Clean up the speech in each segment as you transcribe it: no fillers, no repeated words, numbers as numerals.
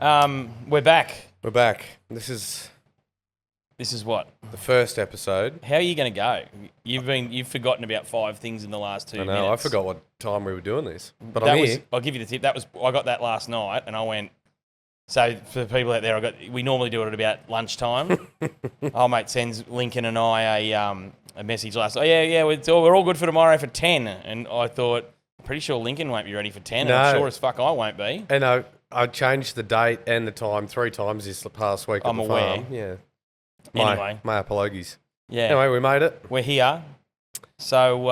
We're back. We're back. This is what? the first episode. How are you going to go? You've forgotten about 5 things in the last 2 minutes. I know. I forgot what time we were doing this, but I'm here. I'll give you the tip. I got that last night, and I went. So for the people out there, we normally do it at about lunchtime. Our mate sends Lincoln and I a message last night. Yeah, we're all good for tomorrow for 10. And I thought, I'm pretty sure Lincoln won't be ready for 10. No. And I'm sure as fuck I won't be. And I changed the date and the time 3 times this past week. I'm at the aware. Farm. Yeah. Anyway. My apologies. Yeah. Anyway, we made it. We're here. So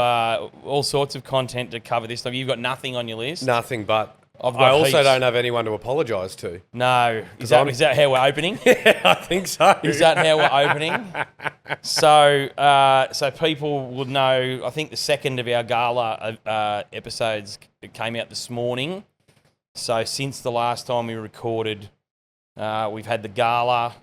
all sorts of content to cover this time. You've got nothing on your list? Nothing, but I I also heaps. don't have anyone to apologise to. No. Is that how we're opening? Yeah, I think so. Is that how we're opening? So people would know, I think the second of our gala episodes came out this morning. So since the last time we recorded, we've had the gala,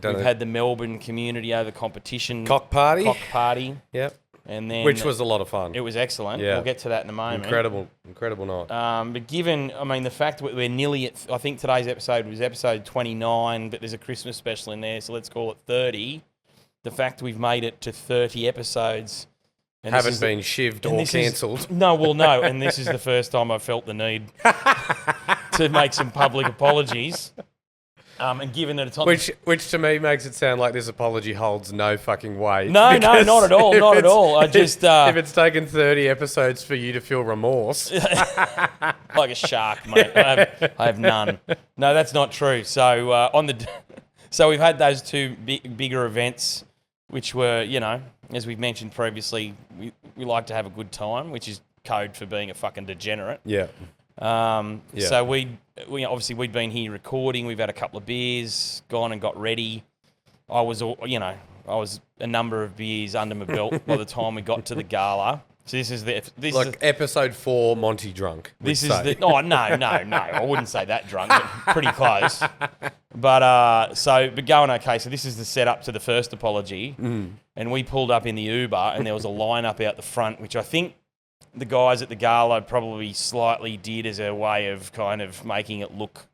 we've had the Melbourne Community Over competition. Cock party. Yep. And then Which was a lot of fun. It was excellent. Yeah. We'll get to that in a moment. Incredible night. But the fact that we're nearly at, I think today's episode was episode 29, but there's a Christmas special in there, so let's call it 30. The fact we've made it to 30 episodes. And haven't been shivved or cancelled. No, and this is the first time I've felt the need to make some public apologies. And given that it's on... Which to me makes it sound like this apology holds no fucking weight. No, not at all, not at all. I just... if it's taken 30 episodes for you to feel remorse... like a shark, mate. I have none. No, that's not true. So so we've had those 2 bigger events, which were, as we've mentioned previously, we like to have a good time, which is code for being a fucking degenerate. Yeah. So we obviously we'd been here recording. We've had a couple of beers, gone and got ready. I was a number of beers under my belt by the time we got to the gala. So this is episode 4 Monty drunk. No, I wouldn't say that drunk, but pretty close. But going okay. So this is the setup to the first apology, and we pulled up in the Uber, and there was a lineup out the front, which I think the guys at the gala probably slightly did as a way of kind of making it look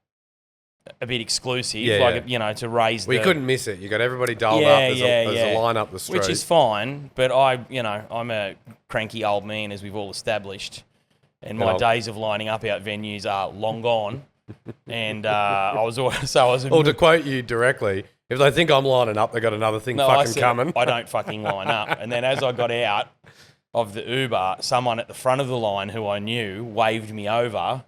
a bit exclusive, to raise. We couldn't miss it. You got everybody doled up as a line up the street, which is fine. But I'm a cranky old man, as we've all established, and my days of lining up out venues are long gone. And to quote you directly, if they think I'm lining up, they got another thing coming. I don't fucking line up. And then as I got out of the Uber, someone at the front of the line who I knew waved me over,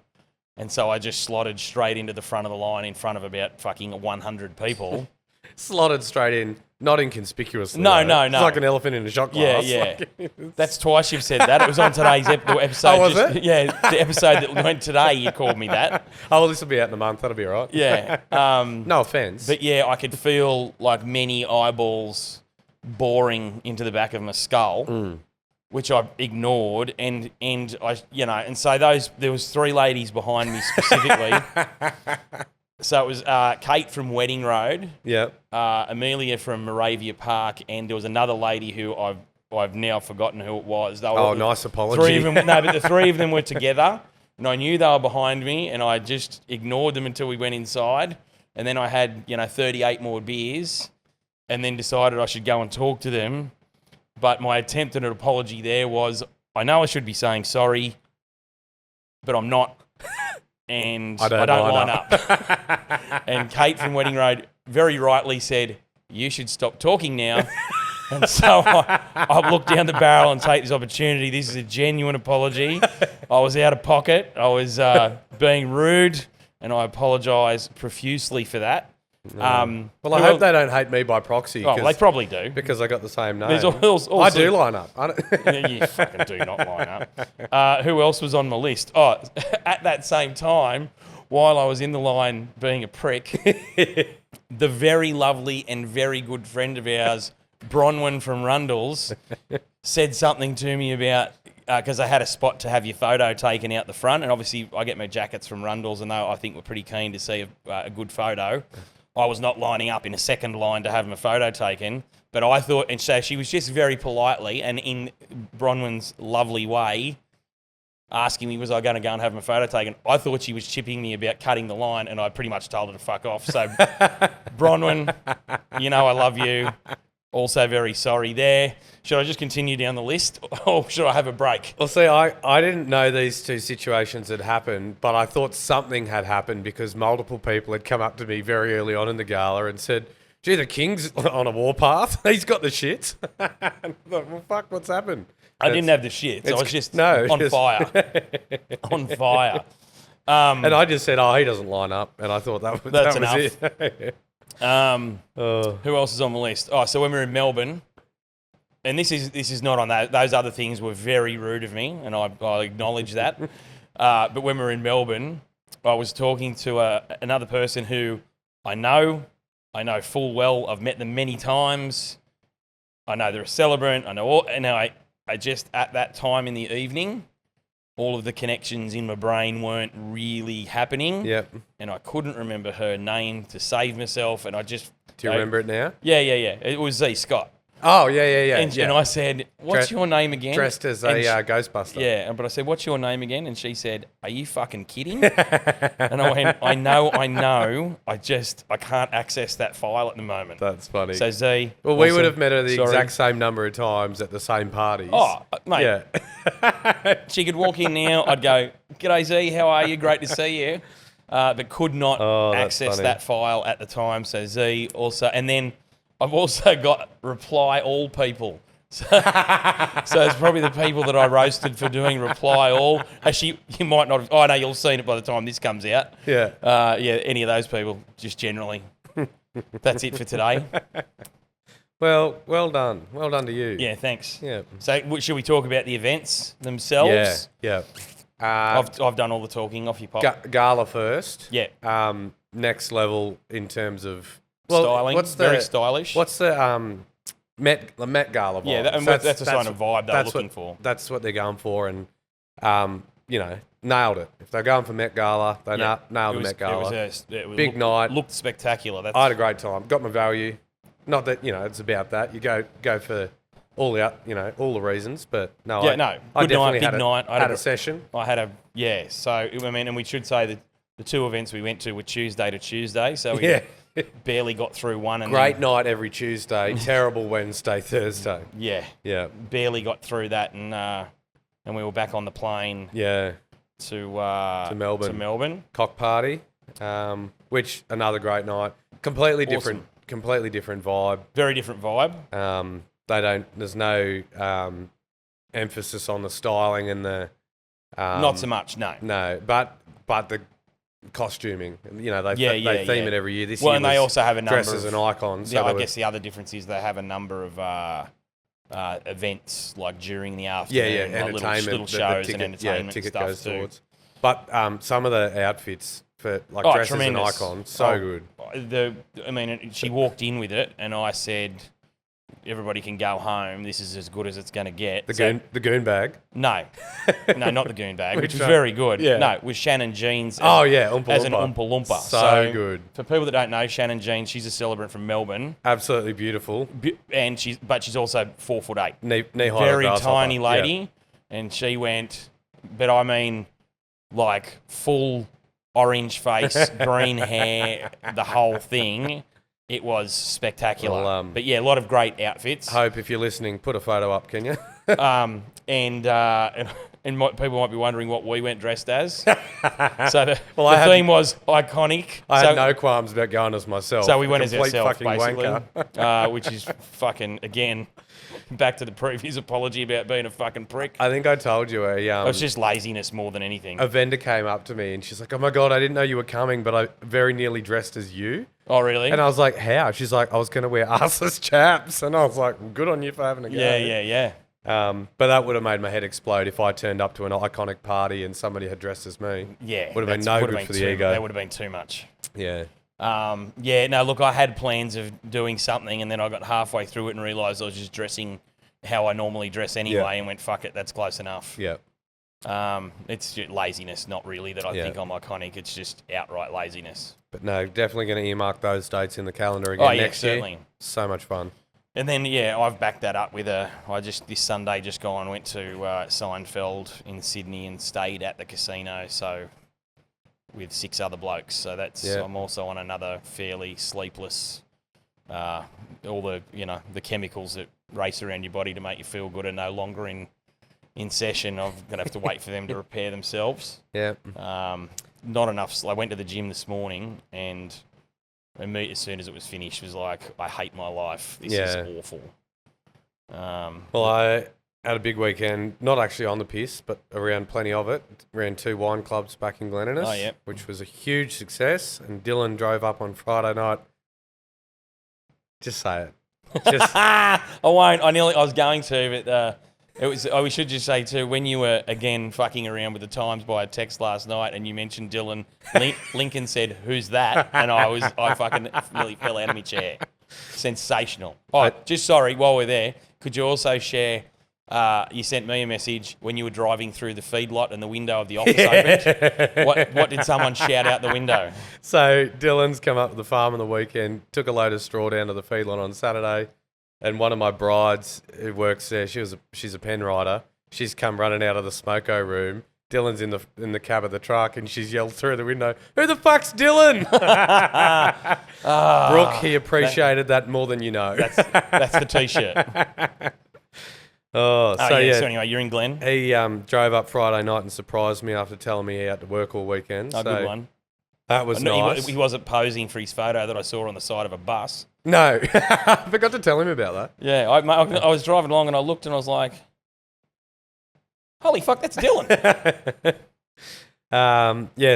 and so I just slotted straight into the front of the line in front of about fucking 100 people. Slotted straight in, not inconspicuously. No. It's like an elephant in a shot glass. Yeah. That's twice you've said that. It was on today's episode. Oh, was it? Yeah, the episode that went today, you called me that. Oh, well, this will be out in a month. That'll be all right. Yeah. No offence. But yeah, I could feel like many eyeballs boring into the back of my skull. Which I ignored, and so there was 3 ladies behind me specifically. So it was Kate from Wedding Road, Amelia from Moravia Park, and there was another lady who I've now forgotten who it was. Nice apology. 3 of them, no, but the 3 of them were together, and I knew they were behind me, and I just ignored them until we went inside, and then I had 38 more beers, and then decided I should go and talk to them. But my attempt at an apology there was, I know I should be saying sorry, but I'm not, and I don't line up. And Kate from Wedding Road very rightly said, you should stop talking now. And so I looked down the barrel and take this opportunity. This is a genuine apology. I was out of pocket. I was being rude, and I apologise profusely for that. Well, I hope they don't hate me by proxy. Oh, they probably do. Because I got the same name. I do line up. You fucking do not line up. Who else was on my list? Oh, at that same time, while I was in the line being a prick, the very lovely and very good friend of ours, Bronwyn from Rundles, said something to me about... because I had a spot to have your photo taken out the front, and obviously I get my jackets from Rundles, and I think we're pretty keen to see a good photo. I was not lining up in a second line to have my photo taken, but I thought, and so she was just very politely and in Bronwyn's lovely way, asking me, was I going to go and have my photo taken? I thought she was chipping me about cutting the line, and I pretty much told her to fuck off. So, Bronwyn, you know I love you. Also very sorry there. Should I just continue down the list, or should I have a break? Well, see, I didn't know these two situations had happened, but I thought something had happened because multiple people had come up to me very early on in the gala and said, gee, the king's on a warpath. He's got the shit. And I thought, well, fuck, what's happened? I didn't have the shit. I was just on fire. On fire. And I just said, oh, he doesn't line up. And I thought that was enough. it. Who else is on the list? Oh, so when we were in Melbourne, and this is not on that. Those other things were very rude of me, and I acknowledge that. But when we were in Melbourne, I was talking to another person who I know full well. I've met them many times. I know they're a celebrant. I know all, and I just, at that time in the evening, all of the connections in my brain weren't really happening. Yep. And I couldn't remember her name to save myself. And I just... Do you remember it now? Yeah. It was Z Scott. Oh, yeah. And I said, what's your name again? Dressed as a Ghostbuster. Yeah, but I said, what's your name again? And she said, are you fucking kidding? And I went, I know. I can't access that file at the moment. That's funny. So Z... Well, we would have met her the exact same number of times at the same parties. Oh, mate. Yeah. She could walk in now. I'd go, g'day Z, how are you? Great to see you. But could not access that file at the time. So Z also... And then... I've also got reply all people. So it's probably the people that I roasted for doing reply all. Actually, you might not have... Oh, no, you'll have seen it by the time this comes out. Yeah. Any of those people, just generally. That's it for today. Well done. Well done to you. Yeah, thanks. Yeah. So should we talk about the events themselves? Yeah. I've done all the talking. Off your pop. Gala first. Yeah. Next level in terms of... styling, very stylish. What's the Met Gala vibe? Yeah, that's the kind of vibe they're looking for. That's what they're going for, and nailed it. If they're going for Met Gala, they nailed the Met Gala. Big night. Looked spectacular. I had a great time. Got my value. Not that it's about that. You go for all the reasons, but no. Yeah, no. Good night, big night. I had a session. So I mean, and we should say that the two events we went to were Tuesday to Tuesday. So we barely got through one. And great night every Tuesday, terrible Wednesday, Thursday. Yeah. Barely got through that, and we were back on the plane. Yeah. To Melbourne. Cock party, which another great night. Completely different vibe. Very different vibe. There's no emphasis on the styling and the... Not so much, no. No, but the costuming, they theme it every year. This year and they also have a number dresses and icons. Yeah, I guess the other difference is they have a number of events like during the afternoon, like entertainment, little shows and entertainment ticket stuff goes too. Towards. But some of the outfits for dresses tremendous. and icons, so good. She walked in with it, and I said, everybody can go home. This is as good as it's going to get. The goon bag? No, not the goon bag, which was very good. Yeah. No, with Shannon Jeans. As an Oompa Loompa. So good. For people that don't know, Shannon Jeans, she's a celebrant from Melbourne. Absolutely beautiful. And she's also 4'8". Knee high. Very tiny lady. Yeah. And she went, but I mean, like full orange face, green hair, the whole thing. It was spectacular. Well, but yeah, a lot of great outfits. Hope if you're listening, put a photo up, can you? And people might be wondering what we went dressed as. So the theme was iconic. I had no qualms about going as myself. So we went as ourselves, basically, wanker. Which is fucking, again, back to the previous apology about being a fucking prick. I think I told you it was just laziness more than anything. A vendor came up to me and she's like, oh my God, I didn't know you were coming, but I very nearly dressed as you. Oh, really? And I was like, how? She's like, I was going to wear arseless chaps. And I was like, well, good on you for having a go. Yeah. But that would have made my head explode if I turned up to an iconic party and somebody had dressed as me. Yeah. Would have been no good for the ego. That would have been too much. Yeah. Look, I had plans of doing something and then I got halfway through it and realised I was just dressing how I normally dress anyway and went, fuck it, that's close enough. Yeah. It's just laziness, not really that I think I'm iconic. It's just outright laziness. But no, definitely going to earmark those dates in the calendar again next year. Certainly. So much fun. And then, I've backed that up with this Sunday just went to Seinfeld in Sydney and stayed at the casino, so with 6 other blokes. So I'm also on another fairly sleepless, all the chemicals that race around your body to make you feel good are no longer in session. I'm going to have to wait for them to repair themselves. Yeah. Not enough. I went to the gym this morning and as soon as it was finished, was like, I hate my life. This is awful. Well, I had a big weekend, not actually on the piss, but around plenty of it. Ran 2 wine clubs back in Glenninnis, which was a huge success. And Dylan drove up on Friday night. Just say it. Just I won't. I was going to, but it was. We should just say too, when you were again fucking around with the times by a text last night, and you mentioned Dylan, Lincoln said, "Who's that?" And I fucking nearly fell out of my chair. Sensational. Oh, just sorry. While we're there, could you also share? You sent me a message when you were driving through the feedlot and the window of the office opened. What did someone shout out the window? So Dylan's come up to the farm on the weekend, took a load of straw down to the feedlot on Saturday. And one of my brides who works there, she's a pen rider. She's come running out of the smoko room. Dylan's in the cab of the truck, and she's yelled through the window, "Who the fuck's Dylan?" Brooke, he appreciated that more than you know. That's the t-shirt. So anyway, you're in Glen. He drove up Friday night and surprised me after telling me he had to work all weekend. Good one. That was nice. He wasn't posing for his photo that I saw on the side of a bus. No, I forgot to tell him about that. Yeah, I was driving along and I looked and I was like, holy fuck, that's Dylan.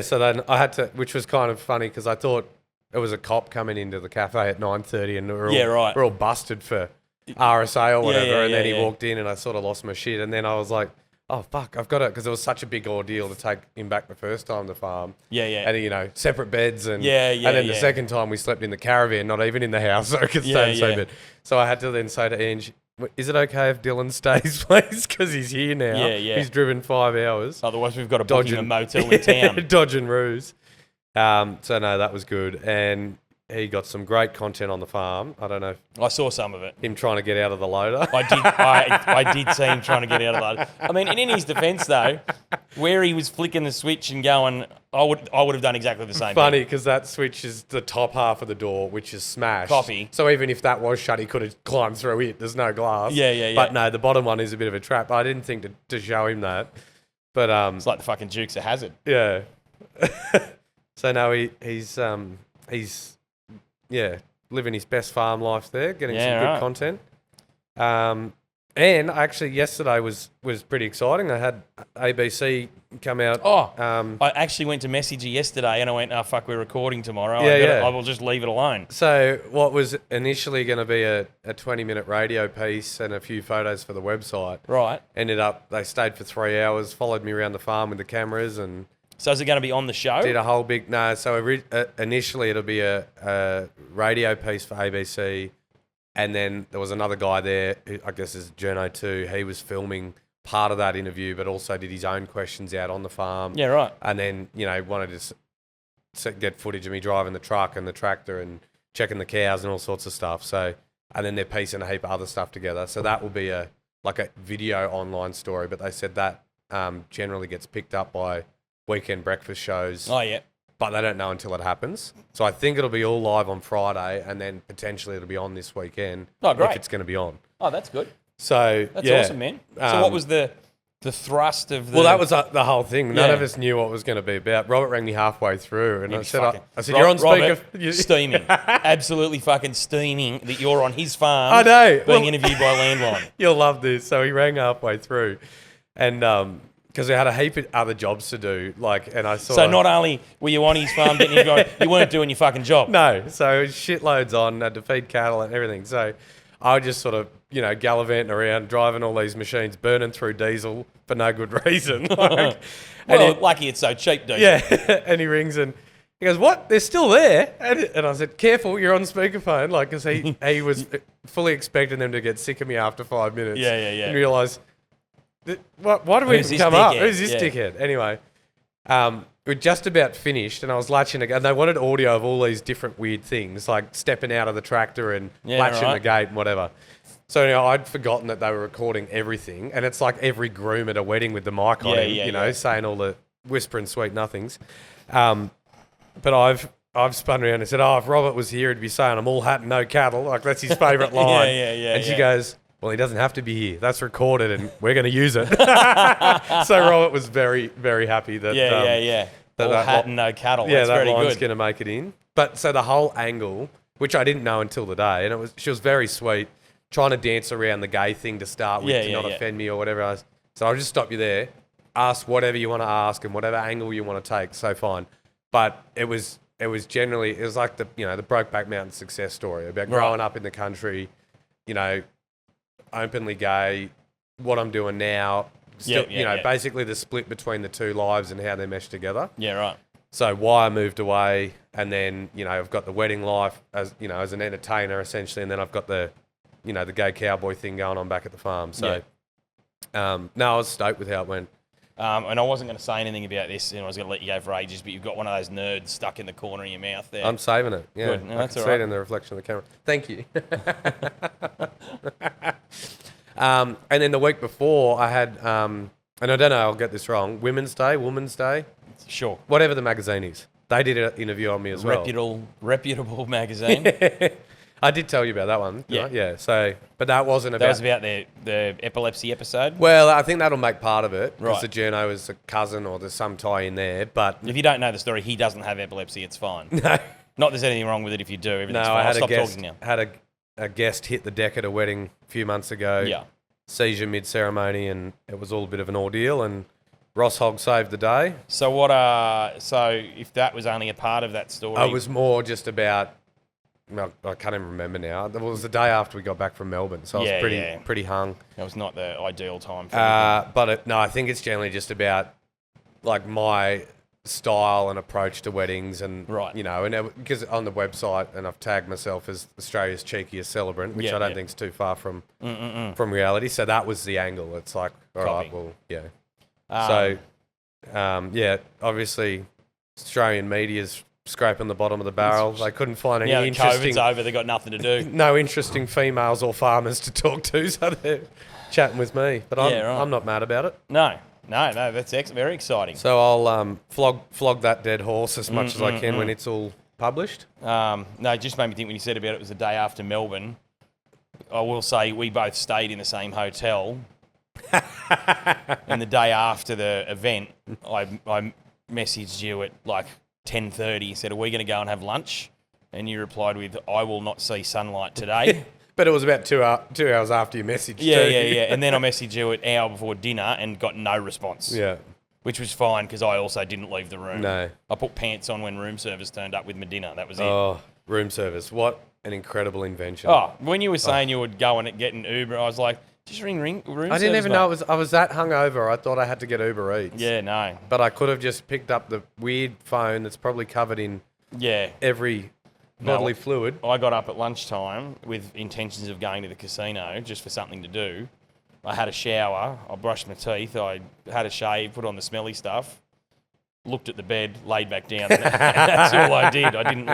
So then I had to, which was kind of funny because I thought it was a cop coming into the cafe at 9:30 and we're all busted for RSA or whatever. And then he walked in and I sort of lost my shit. And then I was like, oh, fuck, I've got it, because it was such a big ordeal to take him back the first time to farm. Yeah. And, separate beds. And and then the second time we slept in the caravan, not even in the house, so I could stay in so bed. So I had to then say to Ange, is it okay if Dylan stays, please? Because he's here now. Yeah. He's driven 5 hours. Otherwise, we've got to book him a motel in town. Dodging ruse. So, no, that was good. And he got some great content on the farm. I don't know. I saw some of it. Him trying to get out of the loader. I did see him trying to get out of the loader. I mean, in his defence, though, where he was flicking the switch and going, I would have done exactly the same. Funny, because that switch is the top half of the door, which is smashed. Coffee. So even if that was shut, he could have climbed through it. There's no glass. Yeah. But no, the bottom one is a bit of a trap. I didn't think to show him that. But it's like the fucking Dukes of Hazzard. Yeah. So no, he's living his best farm life there, getting some good content. And actually, yesterday was pretty exciting. I had ABC come out. I actually went to message you yesterday, and I went, "Oh fuck, we're recording tomorrow. I will just leave it alone." So what was initially going to be a 20-minute radio piece and a few photos for the website, right? Ended up they stayed for 3 hours, followed me around the farm with the cameras and. So is it going to be on the show? Did a whole big... No, so initially it'll be a radio piece for ABC, and then there was another guy there, who I guess is Journo too. He was filming part of that interview, but also did his own questions out on the farm. Yeah, right. And then, wanted to get footage of me driving the truck and the tractor and checking the cows and all sorts of stuff. So, and then they're piecing a heap of other stuff together. So that will be a video online story, but they said that generally gets picked up by weekend breakfast shows. Oh, yeah. But they don't know until it happens. So I think it'll be all live on Friday, and then potentially it'll be on this weekend. Oh, great. If it's going to be on. Oh, that's good. So, that's awesome, man. So what was the thrust of the... Well, that was the whole thing. None of us knew what it was going to be about. Robert rang me halfway through, and I said, you're on speaker. Robert, steaming. Absolutely fucking steaming that you're on his farm. I know. Being interviewed by Landline. You'll love this. So he rang halfway through, and... because we had a heap of other jobs to do, and I saw. So not only were you on his farm getting interviewed, you weren't doing your fucking job. No, so shitloads on, had to feed cattle and everything. So I was just sort of, gallivanting around, driving all these machines, burning through diesel for no good reason. Lucky it's so cheap, diesel. Yeah, and he rings and he goes, "What? They're still there?" And I said, "Careful, you're on speakerphone," because he was fully expecting them to get sick of me after 5 minutes. Yeah. And realised. Why do we even come up? Who's this dickhead? Anyway, we're just about finished, and I was latching and they wanted audio of all these different weird things, like stepping out of the tractor and latching the gate and whatever. So I'd forgotten that they were recording everything, and it's like every groom at a wedding with the mic on him, saying all the whispering sweet nothings. But I've spun around and said, if Robert was here, he'd be saying, I'm all hat and no cattle. Like, that's his favourite line. And she goes, well, he doesn't have to be here. That's recorded and we're going to use it. So Robert was very, very happy that... That all hat and no cattle. Yeah, that's that very line's good. going to make it in. But so the whole angle, which I didn't know until the day, and she was very sweet, trying to dance around the gay thing to start with to not offend me or whatever else. So I'll just stop you there. Ask whatever you want to ask and whatever angle you want to take. So fine. But it was generally, it was like the Brokeback Mountain success story about growing up in the country, openly gay, what I'm doing now, still, basically the split between the two lives and how they mesh together. Yeah, right. So why I moved away, and then, I've got the wedding life as an entertainer essentially, and then I've got the gay cowboy thing going on back at the farm. So, no, I was stoked with how it went. And I wasn't going to say anything about this, and I was going to let you go for ages, but you've got one of those nerds stuck in the corner of your mouth there. I'm saving it. Yeah, good. No, I can see it in the reflection of the camera. Thank you. And then the week before, I had, and I don't know, I'll get this wrong, Women's Day. Sure. Whatever the magazine is. They did an interview on me as well. Reputable magazine. I did tell you about that one. Yeah. Right? Yeah. So, but that wasn't about... That was about the epilepsy episode? Well, I think that'll make part of it. Because Right. the journo is a cousin or there's some tie in there. But... If you don't know the story, he doesn't have epilepsy. It's fine. No. Not there's anything wrong with it if you do. Everything's fine. I had I'll stop talking now. had a guest hit the deck at a wedding a few months ago. Yeah. Seizure mid-ceremony, and it was all a bit of an ordeal, and Ross Hogg saved the day. So so if that was only a part of that story... It was more just about... I can't even remember now. It was the day after we got back from Melbourne, so I was pretty hung. That was not the ideal time for But I think it's generally just about like my style and approach to weddings, and and because on the website, and I've tagged myself as Australia's cheekiest celebrant, which I don't think is too far from reality. So that was the angle. It's like, all right, well, yeah. Obviously, Australian media's scraping the bottom of the barrel. They couldn't find any interesting... COVID's over, they got nothing to do. No interesting females or farmers to talk to, so they're chatting with me. But I'm not mad about it. No, that's very exciting. So I'll flog that dead horse as much as I can when it's all published. No, it just made me think when you said about it was the day after Melbourne. I will say we both stayed in the same hotel. And the day after the event, I messaged you at like 10:30, said, are we going to go and have lunch? And you replied with, I will not see sunlight today. But it was about 2 hours after you messaged Yeah. And then I messaged you an hour before dinner and got no response. Yeah. Which was fine because I also didn't leave the room. No. I put pants on when room service turned up with my dinner. That was it. Oh, room service. What an incredible invention. Oh, when you were saying you would go and get an Uber, I was like, just ring room service. I didn't even know I was that hungover. I thought I had to get Uber Eats. Yeah, no. But I could have just picked up the weird phone that's probably covered in every bodily fluid. I got up at lunchtime with intentions of going to the casino just for something to do. I had a shower. I brushed my teeth. I had a shave, put on the smelly stuff, looked at the bed, laid back down. That's all I did. I didn't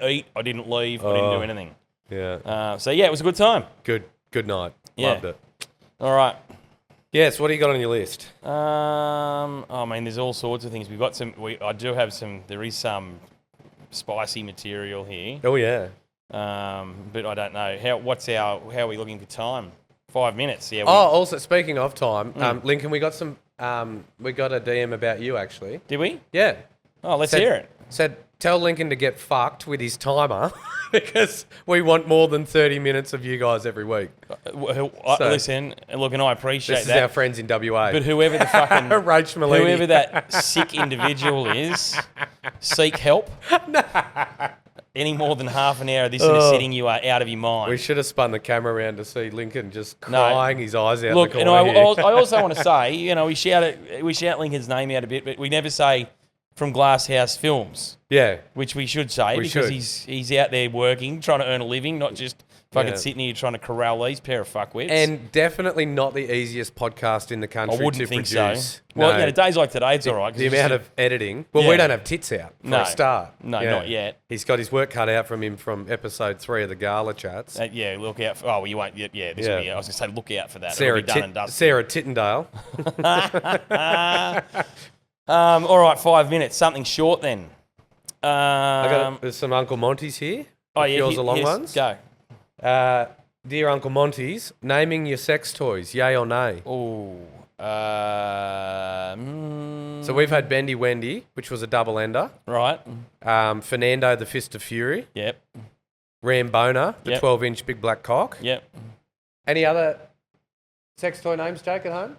eat. I didn't leave. I didn't do anything. Yeah. It was a good time. Good night. Yeah. Loved it. All right. Yes. What do you got on your list? There's all sorts of things. We've got some. I do have some. There is some spicy material here. Oh yeah. But I don't know how are we looking for time? 5 minutes. Yeah. Also speaking of time, Lincoln, we got a DM about you actually. Did we? Yeah. Oh, let's hear it. Said tell Lincoln to get fucked with his timer because we want more than 30 minutes of you guys every week. Listen, look, and I appreciate that. This is our friends in WA. But whoever the fucking Rach Malini. whoever that sick individual is, seek help. Any more than half an hour of this in a sitting, you are out of your mind. We should have spun the camera around to see Lincoln just crying his eyes out. Look, the and corner I also want to say, we shout Lincoln's name out a bit, but we never say from Glasshouse Films. Yeah. Which we should say because he's out there working, trying to earn a living, not just Fucking Yeah. sitting here trying to corral these pair of fuckwits. And definitely not the easiest podcast in the I country wouldn't to think produce. so. Well, No. days like today, it's all right. 'cause The it's amount just of editing. Well, Yeah. we don't have tits out for No. a start. No, not yet. He's got his work cut out from him from episode 3 of the gala chats. Yeah, look out. Well, you won't. Yeah, this will Yeah. be. I was going to say, look out for that. Sarah, It'll be done and dusted. Sarah Tittendale. All right, 5 minutes. Something short then. There's some Uncle Monty's here. Oh, If yeah. yours are long yes, ones. Go. Dear Uncle Monty's, naming your sex toys, yay or nay? Oh. So we've had Bendy Wendy, which was a double ender. Right. Fernando, the Fist of Fury. Yep. Rambona, the Yep. 12-inch big black cock. Yep. Any other sex toy names, Jake, at home?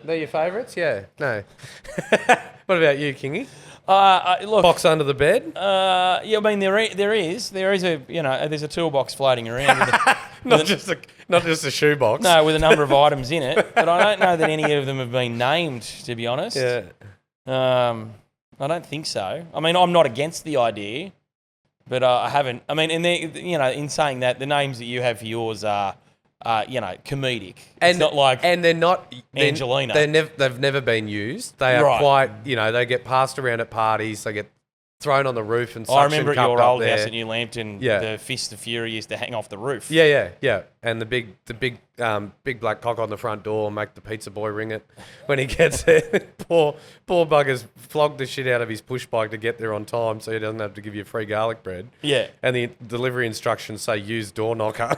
They're your favourites? Yeah. No. What about you, Kingy? Look. Box under the bed? Yeah, I mean there is a there's a toolbox floating around. Not just a shoebox. No, with a number of items in it, but I don't know that any of them have been named. To be honest. Yeah. I don't think so. I mean, I'm not against the idea, but I haven't. I mean, and in saying that, the names that you have for yours are, comedic. It's not like and they're not Angelina. They've never been used. They are Right. quite. They get passed around at parties. They get thrown on the roof and I remember at suction your cupped up old house there. at New Lambton, Yeah. the Fist of Fury used to hang off the roof. Yeah. And the big black cock on the front door, make the pizza boy ring it when he gets there. poor buggers flogged the shit out of his push bike to get there on time, so he doesn't have to give you free garlic bread. Yeah. And the delivery instructions say use door knocker.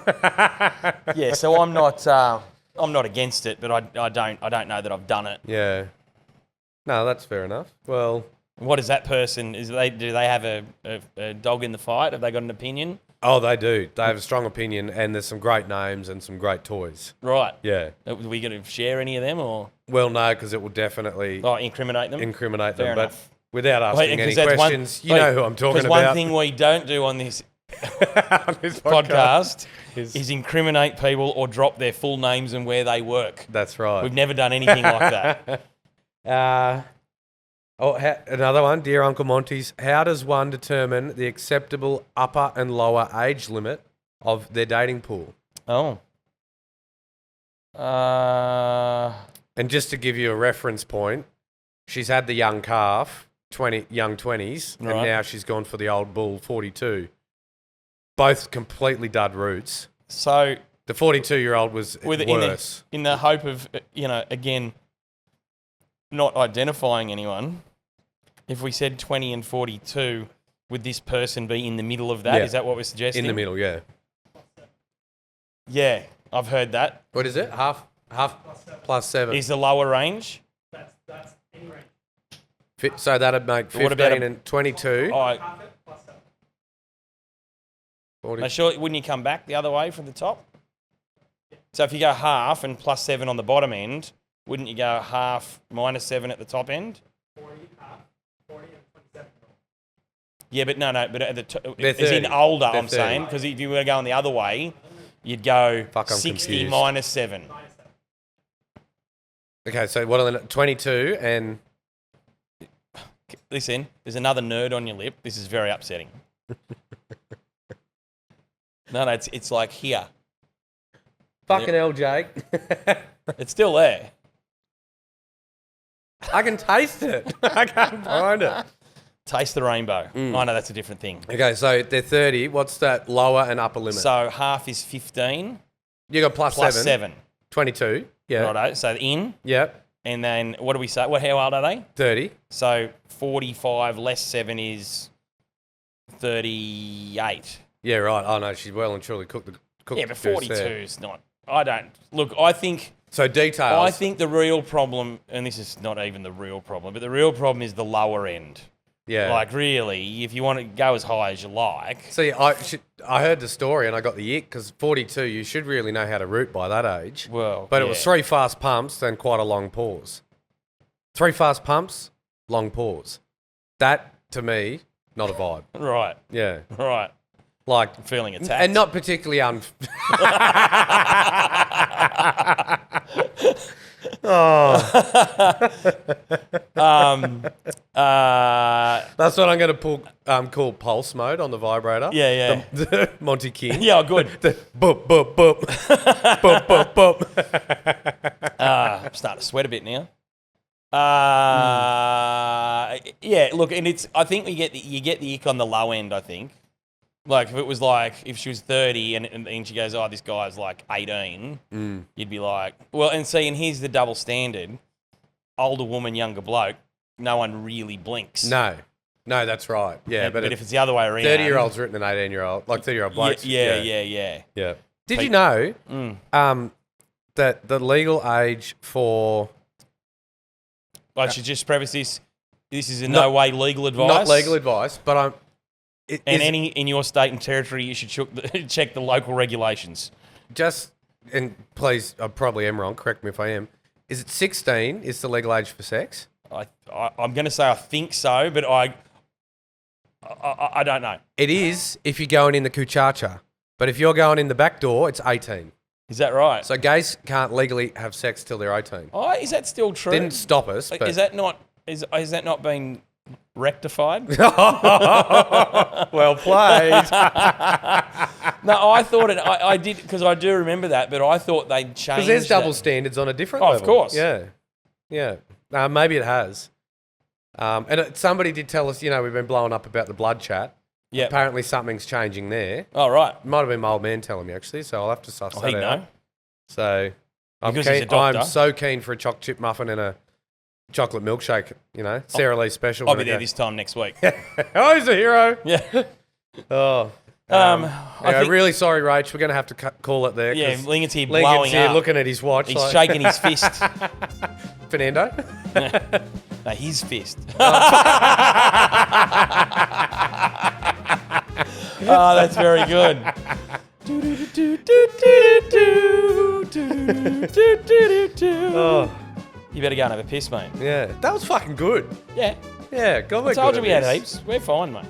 Yeah, so I'm not against it, but I don't know that I've done it. Yeah. No, that's fair enough. Well, What is that person? Do they have a dog in the fight? Have they got an opinion? oh, they do. They have a strong opinion, and there's some great names and some great toys. Right. Yeah. Are we going to share any of them or Well, no, because it will definitely incriminate them? incriminate them. Fair But enough. without asking any 'cause that's questions, you know who I'm talking Because about. one thing we don't do on this on this podcast is- is incriminate people or drop their full names and where they work. That's right. We've never done anything like that. Another one, dear Uncle Monty's. How does one determine the acceptable upper and lower age limit of their dating pool? Oh. And just to give you a reference point, she's had the young calf, young 20s, and Right. now she's gone for the old bull, 42. Both completely dud roots. So The 42-year-old was worse. in the hope of, again, not identifying anyone, if we said 20 and 42, would this person be in the middle of that? Yeah. Is that what we're suggesting? In the middle, yeah. Yeah, I've heard that. What is it? Half plus 7. Is the lower range? That's in range. So that'd make 15 What about and 22. Oh, Half it plus 7. 40. now sure, wouldn't you come back the other way from the top? So if you go half and plus 7 on the bottom end, wouldn't you go half minus 7 at the top end? 40, half, 40, and 27. Yeah, but no, but at the They're as in 30. older, They're I'm 30. saying, because if you were going the other way, you'd go Fuck, I'm 60 confused. minus 7. Minus 7. Okay, so what are the 22 and... Listen, there's another nerd on your lip. This is very upsetting. No, it's like here. Fucking hell, Jake. It's still there. I can taste it. I can't find it. Taste the rainbow. Mm. I know that's a different thing. Okay, so they're 30. What's that lower and upper limit? So half is 15 You got plus plus 7. 7. 22. Yeah. Righto. So in, Yep. and then what do we say? How old are they? 30. So 45 less 7 is 38. Yeah, right. Oh, no, she's well and truly cooked the Yeah, but goose 42 there. is not. I don't. Look, I think So details. I think the real problem, and this is not even the real problem, but the real problem is the lower end. Yeah. Like, really, if you want to go as high as you like. See, I heard the story and I got the ick because 42, you should really know how to root by that age. Well, But it yeah. was 3 fast pumps, then quite a long pause. 3 fast pumps, long pause. That, to me, not a vibe. Right, Yeah. right. Like, I'm feeling attacked. and not particularly Oh, That's what I'm going to call pulse mode on the vibrator. Yeah. The Monty King. Yeah, good. The boop, boop, boop. Boop, boop, boop. I'm starting to sweat a bit now. Yeah, look, and it's. I think you get the ick on the low end. I think, like if it was like if she was 30 and she goes, oh, this guy's like 18, you'd be like, well, and here's the double standard: older woman, younger bloke. No one really blinks. No, that's right. Yeah, but if it's the other way around, 30-year-old's written an 18-year-old, like 30-year-old blokes. Yeah. Did you know that the legal age for I should just preface this. This is in no way legal advice. Not legal advice, but any in your state and territory, you should check the local regulations. And please, I probably am wrong. Correct me if I am. Is it 16? Is the legal age for sex? I'm going to say I think so, but I don't know. It is if you're going in the kuchacha, but if you're going in the back door, it's 18. Is that right? So gays can't legally have sex till they're 18. Oh, is that still true? Didn't stop us. But Is that not being rectified? Well played. No, I thought it. I did because I do remember that, but I thought they'd changed. Because there's double standards on a different level. Of course. Yeah. Maybe it has. And somebody did tell us, we've been blowing up about the blood chat. Yeah. Apparently something's changing there. Oh, right. Might have been my old man telling me, actually, so I'll have to suss that out. Know. So Because he's a doctor. I'm so keen for a chocolate chip muffin and a chocolate milkshake, Sarah Lee special. I'll be there this time next week. Oh, he's a hero. Yeah. Oh. I'm really sorry, Rach. We're going to have to call it there. Yeah, Lincoln's here blowing here up. looking at his watch. He's shaking his fist. Fernando? No, his fist. Oh, that's very good. Oh. You better go and have a piss, mate. Yeah. That was fucking good. Yeah. Yeah. God, I told you we had heaps. We're fine, mate.